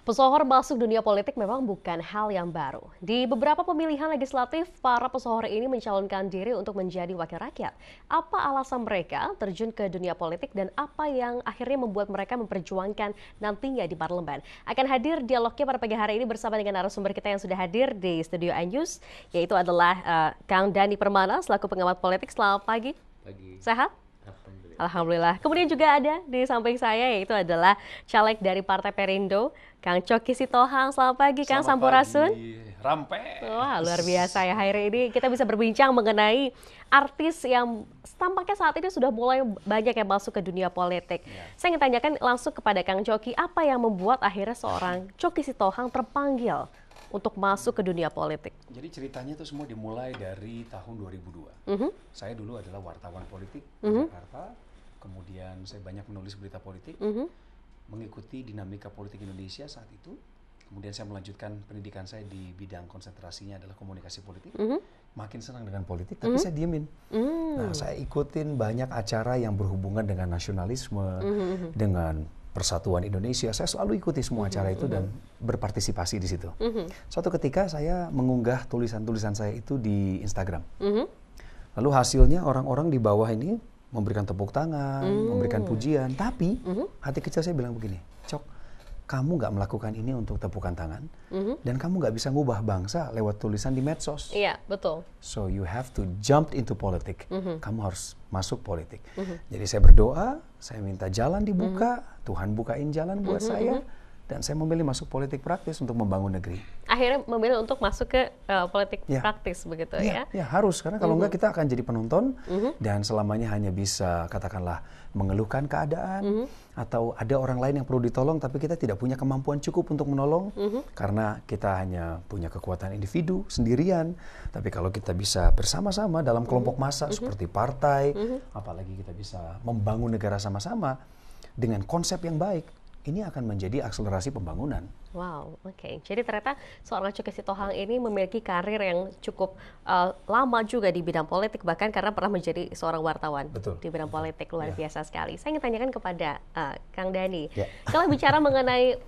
Pesohor masuk dunia politik memang bukan hal yang baru. Di beberapa pemilihan legislatif, para pesohor ini mencalonkan diri untuk menjadi wakil rakyat. Apa alasan mereka terjun ke dunia politik dan apa yang akhirnya membuat mereka memperjuangkan nantinya di parlemen? Akan hadir dialognya pada pagi hari ini bersama dengan narasumber kita yang sudah hadir di studio iNews, yaitu adalah Kang Dhani Permana selaku pengamat politik. Selamat pagi. Pagi. Sehat? Alhamdulillah. Kemudian juga ada di samping saya yaitu adalah caleg dari Partai Perindo, Kang Coky Sitohang. Selamat pagi, Kang Sampurasun. Rampe. Wah, luar biasa ya. Hari ini kita bisa berbincang mengenai artis yang tampaknya saat ini sudah mulai banyak yang masuk ke dunia politik. Saya ingin tanyakan langsung kepada Kang Coky, apa yang membuat akhirnya seorang Coky Sitohang terpanggil untuk masuk ke dunia politik? Jadi ceritanya itu semua dimulai dari tahun 2002. Saya dulu adalah wartawan politik di Jakarta. Kemudian saya banyak menulis berita politik, mengikuti dinamika politik Indonesia saat itu. Kemudian saya melanjutkan pendidikan saya di bidang konsentrasinya adalah komunikasi politik. Makin senang dengan politik, tapi saya diemin. Nah, saya ikutin banyak acara yang berhubungan dengan nasionalisme, dengan Persatuan Indonesia. Saya selalu ikuti semua acara itu dan berpartisipasi di situ. Suatu ketika saya mengunggah tulisan-tulisan saya itu di Instagram. Lalu hasilnya orang-orang di bawah ini memberikan tepuk tangan, memberikan pujian. Tapi hati kecil saya bilang begini, Cok, kamu nggak melakukan ini untuk tepukan tangan, dan kamu nggak bisa ngubah bangsa lewat tulisan di medsos. Iya, betul. So you have to jump into politik. Kamu harus masuk politik. Jadi saya berdoa, saya minta jalan dibuka, Tuhan bukain jalan buat saya, dan saya memilih masuk politik praktis untuk membangun negeri. Akhirnya memilih untuk masuk ke politik praktis begitu ya? Ya harus, karena kalau enggak kita akan jadi penonton dan selamanya hanya bisa katakanlah mengeluhkan keadaan atau ada orang lain yang perlu ditolong tapi kita tidak punya kemampuan cukup untuk menolong karena kita hanya punya kekuatan individu sendirian. Tapi kalau kita bisa bersama-sama dalam kelompok massa seperti partai, apalagi kita bisa membangun negara sama-sama dengan konsep yang baik, ini akan menjadi akselerasi pembangunan. Wow, oke. Jadi ternyata seorang Coky Sitohang ini memiliki karir yang cukup lama juga di bidang politik, bahkan karena pernah menjadi seorang wartawan di bidang politik. Luar biasa sekali. Saya ingin tanyakan kepada Kang Dhani, kalau bicara mengenai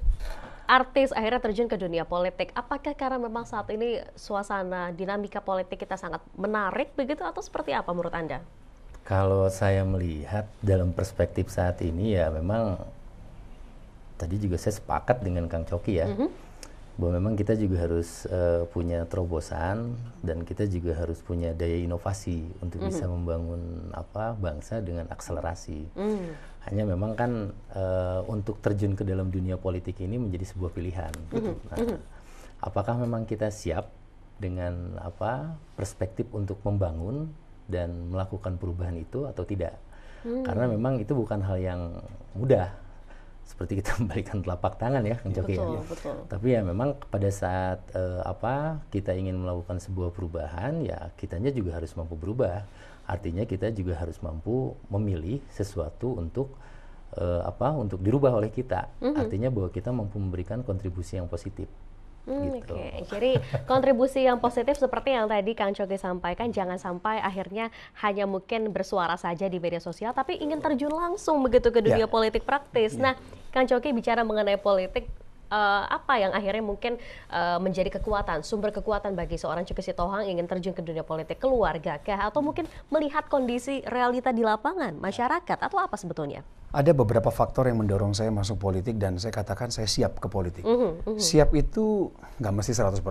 artis akhirnya terjun ke dunia politik, apakah karena memang saat ini suasana dinamika politik kita sangat menarik begitu atau seperti apa menurut Anda? Kalau saya melihat dalam perspektif saat ini ya memang tadi juga saya sepakat dengan Kang Coky ya, bahwa memang kita juga harus punya terobosan dan kita juga harus punya daya inovasi untuk bisa membangun bangsa dengan akselerasi. Hanya memang kan untuk terjun ke dalam dunia politik ini menjadi sebuah pilihan. Nah, apakah memang kita siap dengan perspektif untuk membangun dan melakukan perubahan itu atau tidak? Karena memang itu bukan hal yang mudah. Seperti kita membalikan telapak tangan ya, Kang Coky. Betul. Tapi ya memang pada saat kita ingin melakukan sebuah perubahan, ya kitanya juga harus mampu berubah. Artinya kita juga harus mampu memilih sesuatu untuk untuk dirubah oleh kita. Artinya bahwa kita mampu memberikan kontribusi yang positif. Gitu. Oke. Jadi kontribusi yang positif seperti yang tadi Kang Coky sampaikan, jangan sampai akhirnya hanya mungkin bersuara saja di media sosial, tapi ingin terjun langsung begitu ke dunia politik praktis. Nah, Kang Coky bicara mengenai politik, apa yang akhirnya mungkin menjadi kekuatan, sumber kekuatan bagi seorang Coky Sitohang ingin terjun ke dunia politik, keluarga kah, atau mungkin melihat kondisi realita di lapangan, masyarakat, atau apa sebetulnya? Ada beberapa faktor yang mendorong saya masuk politik dan saya katakan saya siap ke politik. Siap itu nggak mesti 100%.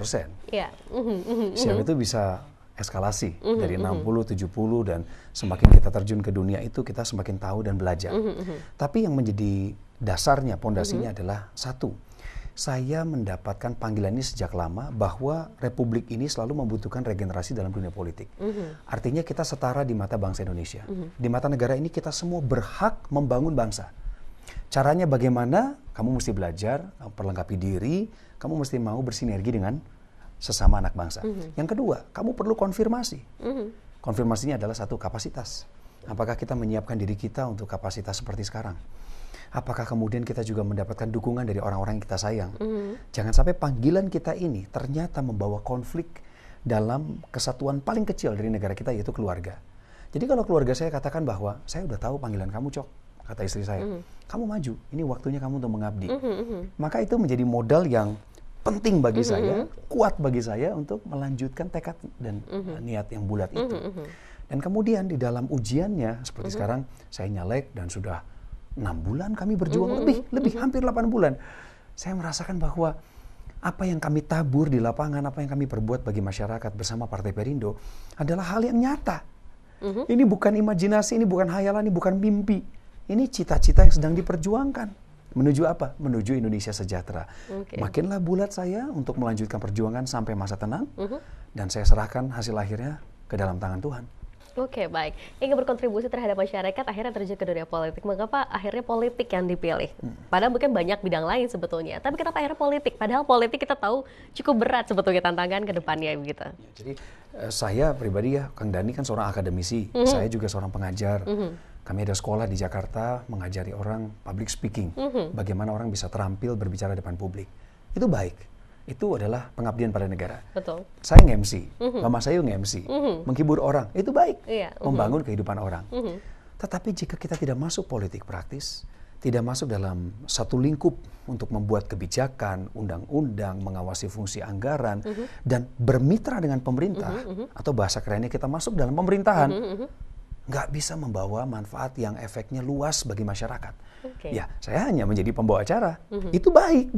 Siap itu bisa eskalasi dari 60, 70 dan semakin kita terjun ke dunia itu kita semakin tahu dan belajar. Tapi yang menjadi dasarnya, pondasinya adalah satu. Saya mendapatkan panggilan ini sejak lama bahwa Republik ini selalu membutuhkan regenerasi dalam dunia politik. Artinya kita setara di mata bangsa Indonesia. Di mata negara ini kita semua berhak membangun bangsa. Caranya bagaimana? Kamu mesti belajar, perlengkapi diri, kamu mesti mau bersinergi dengan sesama anak bangsa. Yang kedua, kamu perlu konfirmasi. Konfirmasinya adalah satu, kapasitas. Apakah kita menyiapkan diri kita untuk kapasitas seperti sekarang? Apakah kemudian kita juga mendapatkan dukungan dari orang-orang yang kita sayang? Jangan sampai panggilan kita ini ternyata membawa konflik dalam kesatuan paling kecil dari negara kita, yaitu keluarga. Jadi kalau keluarga saya katakan bahwa saya udah tahu panggilan kamu, Cok. kata istri saya, kamu maju, ini waktunya kamu untuk mengabdi. Maka itu menjadi modal yang penting bagi saya, kuat bagi saya untuk melanjutkan tekad dan niat yang bulat itu. Dan kemudian di dalam ujiannya, seperti sekarang saya nyalek dan sudah 6 bulan kami berjuang, lebih hampir 8 bulan. Saya merasakan bahwa apa yang kami tabur di lapangan, apa yang kami perbuat bagi masyarakat bersama Partai Perindo adalah hal yang nyata. Ini bukan imajinasi, ini bukan hayalan, ini bukan mimpi. Ini cita-cita yang sedang diperjuangkan. Menuju apa? Menuju Indonesia sejahtera. Makinlah bulat saya untuk melanjutkan perjuangan sampai masa tenang, dan saya serahkan hasil akhirnya ke dalam tangan Tuhan. Oke, baik. Ingin berkontribusi terhadap masyarakat, akhirnya terjun ke dunia politik. Mengapa akhirnya politik yang dipilih? Padahal mungkin banyak bidang lain sebetulnya. Tapi kenapa akhirnya politik? Padahal politik kita tahu cukup berat sebetulnya tantangan ke depannya begitu. Ya, jadi saya pribadi ya, Kang Dhani kan seorang akademisi. Saya juga seorang pengajar. Kami ada sekolah di Jakarta mengajari orang public speaking. Bagaimana orang bisa terampil berbicara depan publik. Itu baik. Itu adalah pengabdian pada negara. Betul. Saya nge-MC, Mama Sayu nge-MC, menghibur orang, itu baik, membangun kehidupan orang. Tetapi jika kita tidak masuk politik praktis, tidak masuk dalam satu lingkup untuk membuat kebijakan, undang-undang, mengawasi fungsi anggaran, dan bermitra dengan pemerintah, atau bahasa kerennya kita masuk dalam pemerintahan, nggak bisa membawa manfaat yang efeknya luas bagi masyarakat. Ya, saya hanya menjadi pembawa acara, itu baik,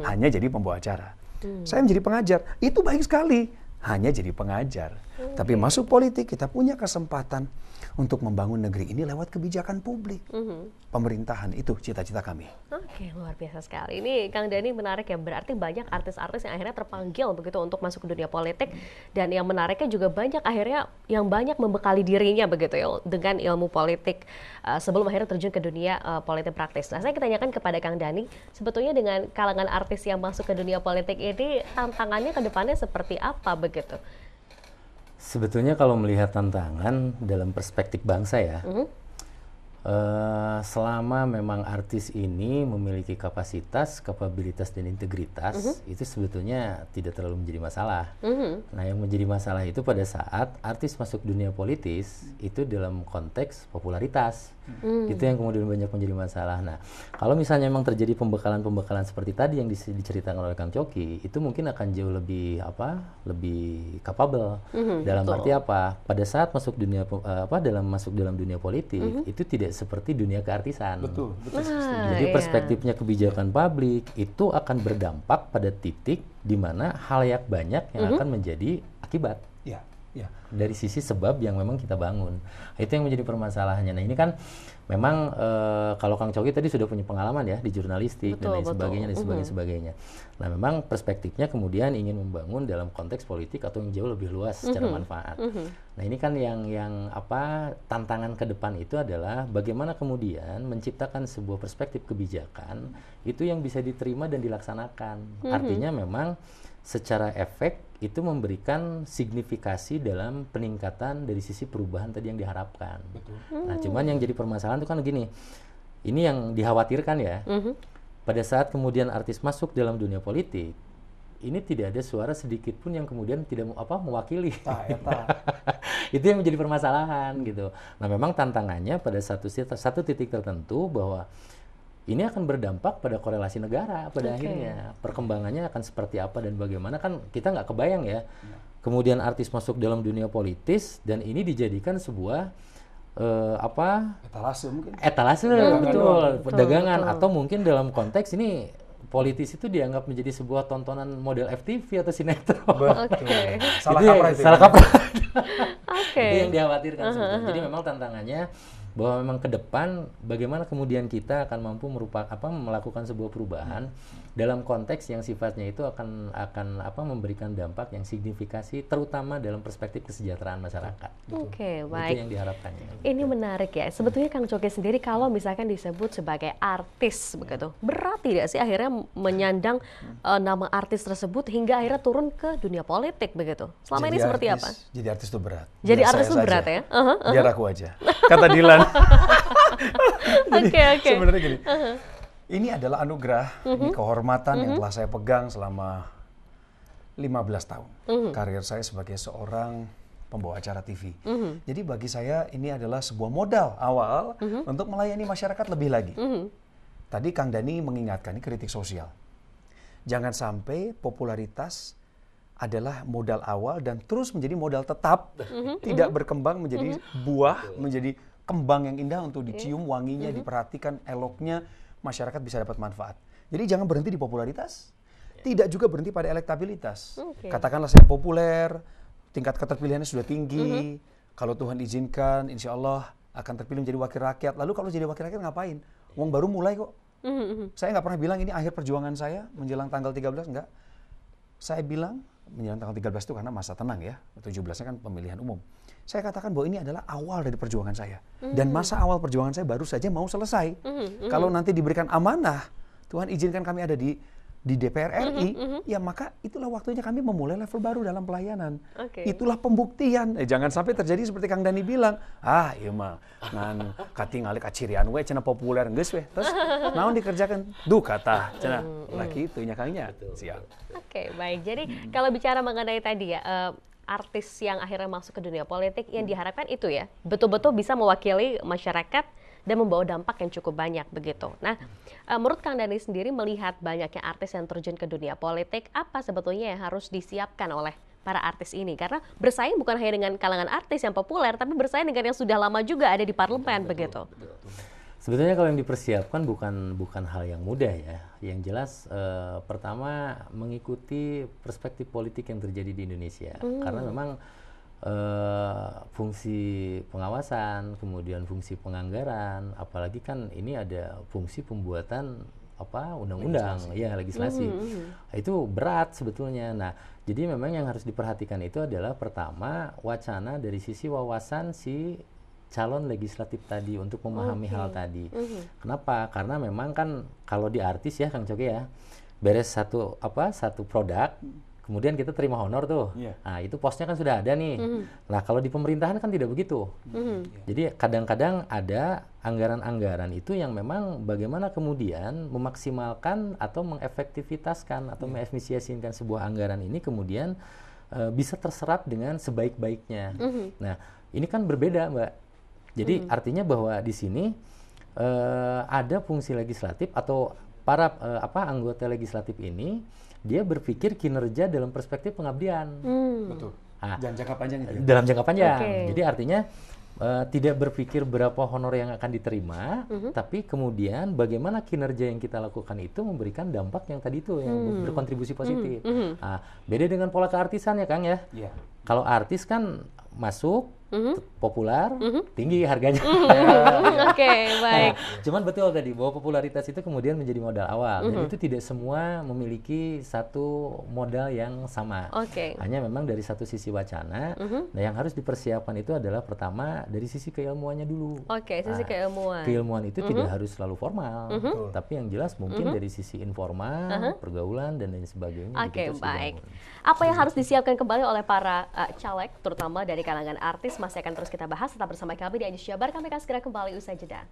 hanya jadi pembawa acara. Saya menjadi pengajar, itu baik sekali, hanya jadi pengajar. Tapi masuk politik, kita punya kesempatan untuk membangun negeri ini lewat kebijakan publik. Pemerintahan, itu cita-cita kami. Oke, luar biasa sekali. Ini Kang Dhani menarik ya, berarti banyak artis-artis yang akhirnya terpanggil begitu untuk masuk ke dunia politik. Dan yang menariknya juga banyak akhirnya yang banyak membekali dirinya begitu ya, dengan ilmu politik sebelum akhirnya terjun ke dunia politik praktis. Nah, saya tanyakan kepada Kang Dhani, sebetulnya dengan kalangan artis yang masuk ke dunia politik ini, tantangannya ke depannya seperti apa begitu? Sebetulnya kalau melihat tantangan dalam perspektif bangsa ya, selama memang artis ini memiliki kapasitas, kapabilitas, dan integritas, itu sebetulnya tidak terlalu menjadi masalah. Nah, yang menjadi masalah itu pada saat artis masuk dunia politis, itu dalam konteks popularitas. Itu yang kemudian banyak menjadi masalah. Nah, kalau misalnya memang terjadi pembekalan-pembekalan seperti tadi yang diceritakan oleh Kang Coki, itu mungkin akan jauh lebih lebih capable. Dalam arti apa? Pada saat masuk dunia masuk dalam dunia politik, itu tidak seperti dunia keartisan. Betul. Jadi perspektifnya kebijakan publik itu akan berdampak pada titik di mana halayak banyak yang akan menjadi akibat. Dari sisi sebab yang memang kita bangun. Itu yang menjadi permasalahannya. Nah, ini kan memang kalau Kang Coki tadi sudah punya pengalaman ya di jurnalistik dan lain sebagainya. Nah, memang perspektifnya kemudian ingin membangun dalam konteks politik atau yang jauh lebih luas secara manfaat. Nah, ini kan yang tantangan ke depan itu adalah bagaimana kemudian menciptakan sebuah perspektif kebijakan itu yang bisa diterima dan dilaksanakan. Artinya memang secara efek itu memberikan signifikasi dalam peningkatan dari sisi perubahan tadi yang diharapkan. Nah, cuman yang jadi permasalahan itu kan gini, ini yang dikhawatirkan ya, pada saat kemudian artis masuk dalam dunia politik, ini tidak ada suara sedikit pun yang kemudian tidak mewakili. Itu yang menjadi permasalahan gitu. Nah, memang tantangannya pada satu titik tertentu bahwa ini akan berdampak pada korelasi negara pada akhirnya. Perkembangannya akan seperti apa dan bagaimana, kan kita nggak kebayang ya. Kemudian artis masuk dalam dunia politis dan ini dijadikan sebuah etalase betul, perdagangan, atau mungkin dalam konteks ini politis itu dianggap menjadi sebuah tontonan model FTV atau sinetron. Salah kaprah. Itu yang dikhawatirkan sebetulnya. Jadi memang tantangannya bahwa memang ke depan bagaimana kemudian kita akan mampu melakukan sebuah perubahan dalam konteks yang sifatnya itu akan memberikan dampak yang signifikasi terutama dalam perspektif kesejahteraan masyarakat. Oke, baik. Itu yang diharapkannya. Ini menarik ya. Sebetulnya Kang Coki sendiri kalau misalkan disebut sebagai artis begitu, berat tidak sih akhirnya menyandang nama artis tersebut hingga akhirnya turun ke dunia politik begitu? Selama ini seperti apa? Jadi artis itu berat. Jadi artis itu berat ya? Biar aku aja. Kata Dilan. Oke. Sebenarnya gini. Ini adalah anugerah, ini kehormatan yang telah saya pegang selama 15 tahun. Karir saya sebagai seorang pembawa acara TV. Jadi bagi saya ini adalah sebuah modal awal untuk melayani masyarakat lebih lagi. Tadi Kang Dhani mengingatkan ini kritik sosial. Jangan sampai popularitas adalah modal awal dan terus menjadi modal tetap, tidak berkembang menjadi buah, menjadi kembang yang indah untuk dicium, wanginya, diperhatikan, eloknya, masyarakat bisa dapat manfaat. Jadi jangan berhenti di popularitas, tidak juga berhenti pada elektabilitas. Katakanlah saya populer, tingkat keterpilihannya sudah tinggi, kalau Tuhan izinkan, insya Allah akan terpilih menjadi wakil rakyat. Lalu kalau jadi wakil rakyat ngapain? Uang baru mulai kok. Saya nggak pernah bilang ini akhir perjuangan saya menjelang tanggal 13, enggak. Saya bilang menjelang tanggal 13 itu karena masa tenang ya, 17-nya kan pemilihan umum. Saya katakan bahwa ini adalah awal dari perjuangan saya. Dan masa awal perjuangan saya baru saja mau selesai. Kalau nanti diberikan amanah, Tuhan izinkan kami ada di DPR RI, ya maka itulah waktunya kami memulai level baru dalam pelayanan. Itulah pembuktian. Jangan sampai terjadi seperti Kang Dhani bilang, iya mah ngan kating alik acirian we cenah populer geus we. Terus naon dikerjakan? Duh kata cenah laki itu nya Kangnya. Siap. Oke, baik. Jadi kalau bicara mengenai tadi ya artis yang akhirnya masuk ke dunia politik yang diharapkan itu ya betul-betul bisa mewakili masyarakat dan membawa dampak yang cukup banyak begitu. Nah, menurut Kang Dhani sendiri melihat banyaknya artis yang terjun ke dunia politik, apa sebetulnya yang harus disiapkan oleh para artis ini? Karena bersaing bukan hanya dengan kalangan artis yang populer, tapi bersaing dengan yang sudah lama juga ada di parlemen begitu. Sebetulnya kalau yang dipersiapkan bukan hal yang mudah ya. Yang jelas pertama mengikuti perspektif politik yang terjadi di Indonesia. Karena memang fungsi pengawasan, kemudian fungsi penganggaran, apalagi kan ini ada fungsi pembuatan undang-undang, legislasi. Itu berat sebetulnya. Nah, jadi memang yang harus diperhatikan itu adalah pertama wacana dari sisi wawasan si calon legislatif tadi untuk memahami hal tadi. Kenapa? Karena memang kan kalau di artis ya Kang Coki ya, beres satu produk, kemudian kita terima honor tuh. Nah, itu posnya kan sudah ada nih. Nah, kalau di pemerintahan kan tidak begitu. Jadi kadang-kadang ada anggaran-anggaran itu yang memang bagaimana kemudian memaksimalkan atau mengefektivitaskan atau mengefisiensikan sebuah anggaran ini kemudian bisa terserap dengan sebaik-baiknya. Nah, ini kan berbeda, Mbak. Jadi artinya bahwa di sini ada fungsi legislatif atau para anggota legislatif ini dia berpikir kinerja dalam perspektif pengabdian. Betul. Dan jangka panjang itu. Dalam jangka panjang. Jadi artinya tidak berpikir berapa honor yang akan diterima, tapi kemudian bagaimana kinerja yang kita lakukan itu memberikan dampak yang tadi itu yang berkontribusi positif. Nah, beda dengan pola keartisan ya Kang ya. Kalau artis kan masuk populer, tinggi harganya. Baik. Cuman betul tadi bahwa popularitas itu kemudian menjadi modal awal dan itu tidak semua memiliki satu modal yang sama. Hanya memang dari satu sisi wacana. Nah, yang harus dipersiapkan itu adalah pertama dari sisi keilmuannya dulu. Sisi keilmuan. Keilmuan itu tidak harus selalu formal, tapi yang jelas mungkin dari sisi informal, pergaulan dan lain sebagainya. Baik. Apa yang harus disiapkan kembali oleh para caleg, terutama dari kalangan artis? Masih akan terus kita bahas, tetap bersama kami di Anies Jabar. Kami akan segera kembali usai jeda.